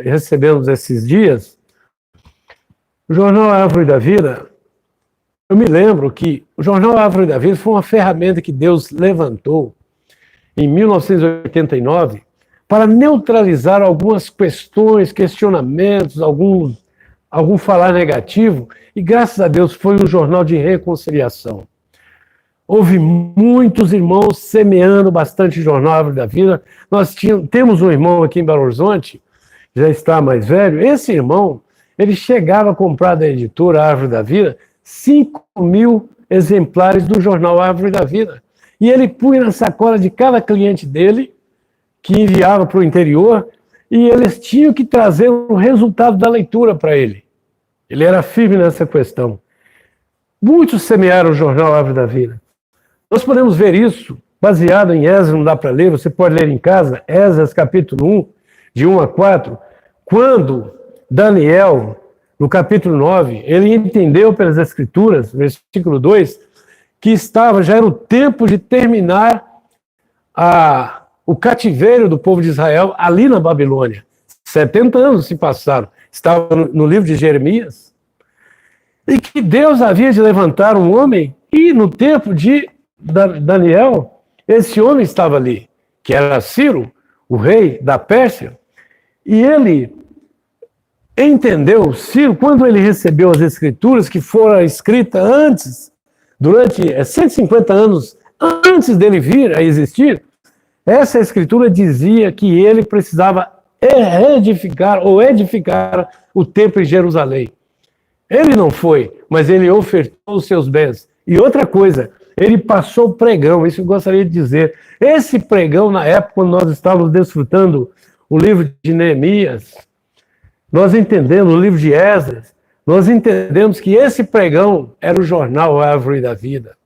Recebemos esses dias, o jornal Árvore da Vida. Eu me lembro que o jornal Árvore da Vida foi uma ferramenta que Deus levantou em 1989 para neutralizar algumas questões, questionamentos, algum falar negativo, e graças a Deus foi um jornal de reconciliação. Houve muitos irmãos semeando bastante jornal Árvore da Vida. Temos um irmão aqui em Belo Horizonte, já está mais velho. Esse irmão, ele chegava a comprar da editora Árvore da Vida 5.000 exemplares do jornal Árvore da Vida. E ele punha na sacola de cada cliente dele, que enviava para o interior, e eles tinham que trazer o resultado da leitura para ele. Ele era firme nessa questão. Muitos semearam o jornal Árvore da Vida. Nós podemos ver isso baseado em Esdras, não dá para ler, você pode ler em casa, Esdras capítulo 1, de 1 a 4, quando Daniel, no capítulo 9, ele entendeu pelas Escrituras, versículo 2, que já era o tempo de terminar o cativeiro do povo de Israel ali na Babilônia. 70 anos se passaram, estava no livro de Jeremias, e que Deus havia de levantar um homem, e no tempo de Daniel, esse homem estava ali, que era Ciro, o rei da Pérsia, e ele entendeu, Ciro, quando ele recebeu as Escrituras, que foram escritas antes, durante 150 anos antes dele vir a existir, essa Escritura dizia que ele precisava edificar o templo em Jerusalém. Ele não foi, mas ele ofertou os seus bens. E outra coisa, ele passou o pregão, isso eu gostaria de dizer. Esse pregão, na época, quando nós estávamos desfrutando o livro de Neemias, nós entendemos, o livro de Esdras, nós entendemos que esse pregão era o jornal Árvore da Vida,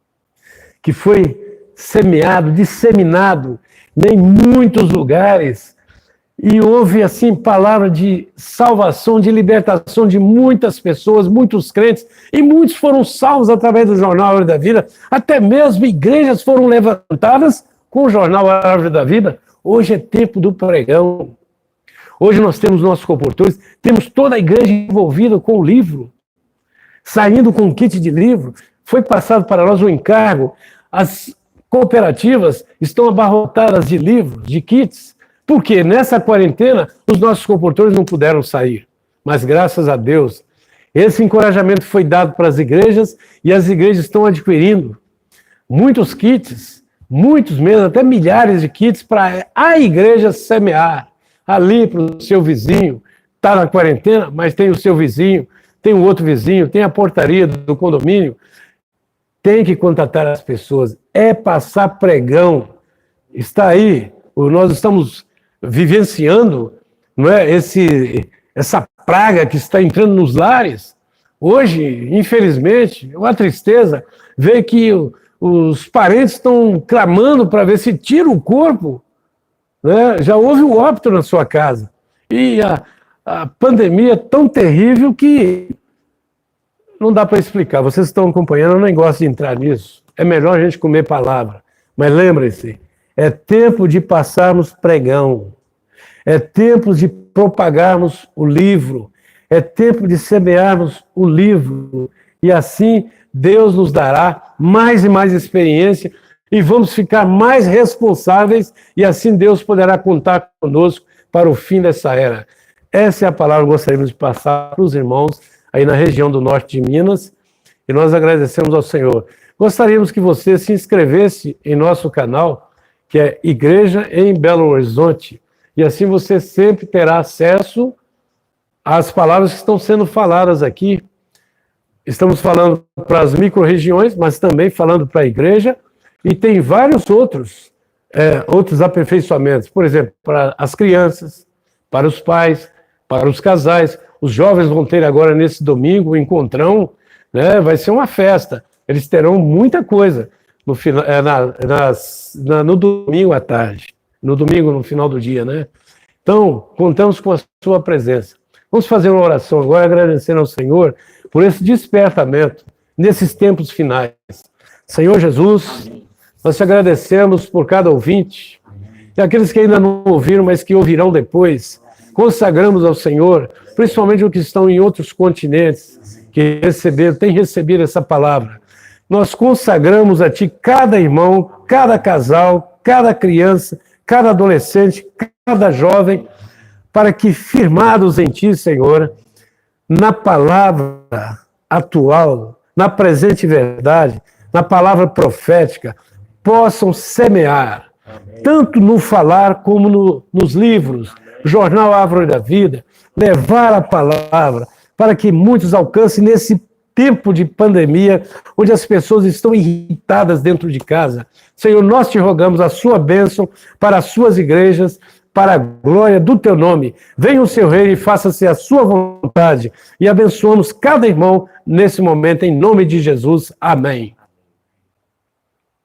que foi semeado, disseminado em muitos lugares, e houve, assim, palavra de salvação, de libertação de muitas pessoas, muitos crentes, e muitos foram salvos através do jornal Árvore da Vida, até mesmo igrejas foram levantadas com o jornal Árvore da Vida. Hoje é tempo do pregão. Hoje nós temos nossos comportores, temos toda a igreja envolvida com o livro, saindo com um kit de livro. Foi passado para nós o encargo. As cooperativas estão abarrotadas de livros, de kits, porque nessa quarentena os nossos comportores não puderam sair. Mas graças a Deus, esse encorajamento foi dado para as igrejas e as igrejas estão adquirindo muitos kits, muitos mesmo, até milhares de kits para a igreja semear ali para o seu vizinho. Está na quarentena, mas tem o seu vizinho, tem o outro vizinho, tem a portaria do condomínio. Tem que contatar as pessoas, é passar pregão. Está aí, nós estamos vivenciando, não é, essa praga que está entrando nos lares. Hoje, infelizmente, é uma tristeza ver que os parentes estão clamando para ver se tira o corpo, né? Já houve o óbito na sua casa. E a pandemia é tão terrível que não dá para explicar. Vocês estão acompanhando, eu nem gosto de entrar nisso. É melhor a gente comer palavra. Mas lembrem-se, é tempo de passarmos pregão. É tempo de propagarmos o livro. É tempo de semearmos o livro. E assim Deus nos dará mais e mais experiência e vamos ficar mais responsáveis e assim Deus poderá contar conosco para o fim dessa era. Essa é a palavra que gostaríamos de passar para os irmãos aí na região do norte de Minas, e nós agradecemos ao Senhor. gostaríamos que você se inscrevesse em nosso canal, que é Igreja em Belo Horizonte, e assim você sempre terá acesso às palavras que estão sendo faladas aqui. Estamos falando para as micro-regiões, mas também falando para a igreja, e tem vários outros aperfeiçoamentos, por exemplo, para as crianças, para os pais, para os casais. Os jovens vão ter agora nesse domingo um encontrão, né? Vai ser uma festa. Eles terão muita coisa no, final, no domingo à tarde, no domingo no final do dia, né? Então, contamos com a sua presença. Vamos fazer uma oração agora, agradecendo ao Senhor por esse despertamento nesses tempos finais. Senhor Jesus, nós te agradecemos por cada ouvinte, e aqueles que ainda não ouviram, mas que ouvirão depois. Consagramos ao Senhor, principalmente os que estão em outros continentes, que têm recebido essa palavra. Nós consagramos a Ti cada irmão, cada casal, cada criança, cada adolescente, cada jovem, para que, firmados em Ti, Senhor, na palavra atual, na presente verdade, na palavra profética, possam semear, tanto no falar como nos livros, Jornal Árvore da Vida, levar a palavra para que muitos alcancem nesse tempo de pandemia, onde as pessoas estão irritadas dentro de casa. Senhor, nós te rogamos a sua bênção para as suas igrejas, para a glória do teu nome. Venha o seu reino e faça-se a sua vontade. E abençoamos cada irmão nesse momento, em nome de Jesus. Amém.